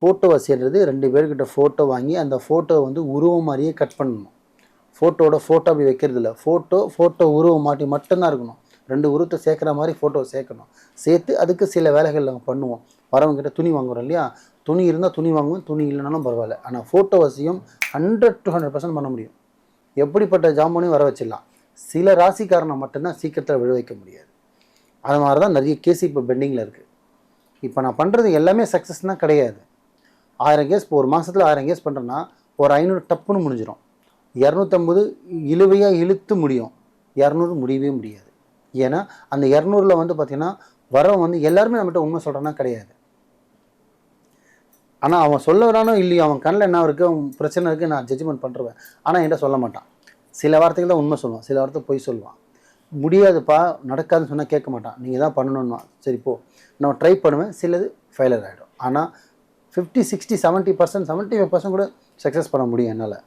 Photo வசிடுறது 2 பேர்கிட்ட photo வாங்கி அந்த ஃபோட்டோ வந்து உருவம் மாதிரியே கட் பண்ணணும். ஃபோட்டோ அப்படி வைக்கிறது இல்லை. ஃபோட்டோ உருவம் மாட்டி மட்டும்தான் இருக்கணும். 2 உருவத்தை சேர்க்குற மாதிரி ஃபோட்டோ சேர்க்கணும். சேர்த்து அதுக்கு சில வேலைகள் நாங்கள் பண்ணுவோம். வரவங்ககிட்ட துணி வாங்குறோம் இல்லையா, துணி இருந்தால் துணி வாங்குவோம், துணி இல்லைனாலும் பரவாயில்ல. ஆனால் ஃபோட்டோ வசியம் 100 to 100% பண்ண முடியும். எப்படிப்பட்ட ஜாம்பனையும் வர வச்சிடலாம். சில ராசிக்காரனை மட்டும்தான் சீக்கிரத்தில் விழ வைக்க முடியாது. அது மாதிரி தான் நிறைய கேஸ் இப்போ பெண்டிங்கில் இருக்குது. இப்போ நான் பண்ணுறது எல்லாமே சக்ஸஸ்னால் கிடையாது. 1000 கேஸ் இப்போ ஒரு மாதத்தில் 1000 கேஸ் பண்ணுறேன்னா ஒரு 500 டப்புன்னு முடிஞ்சிடும். 250 இழுவையாக இழுத்து முடியும். 200 முடியவே முடியாது. ஏன்னா அந்த 200ல் வந்து பார்த்திங்கன்னா வரவன் வந்து எல்லாருமே நம்மகிட்ட உண்மை சொல்கிறான்னா கிடையாது. ஆனால் அவன் சொல்ல வரானோ இல்லையோ, அவன் கண்ணில் என்ன இருக்குது, அவன் பிரச்சனை இருக்குது, நான் ஜட்ஜ்மெண்ட் பண்ணுறேன். ஆனால் என்கிட்ட சொல்ல மாட்டான். சில வார்த்தைகள் தான் உண்மை சொல்லுவான், சில வார்த்தை பொய் சொல்லுவான். முடியாதுப்பா, நடக்காதுன்னு சொன்னால் கேட்க மாட்டான். நீங்கள் தான் பண்ணணுன்னா சரி போ, நான் ட்ரை பண்ணுவேன். சிலது ஃபெயிலியர் ஆகிடும். ஆனால் 50, 60, 70%, 75% கூட சக்ஸஸ் பண்ண முடியும் என்னால்.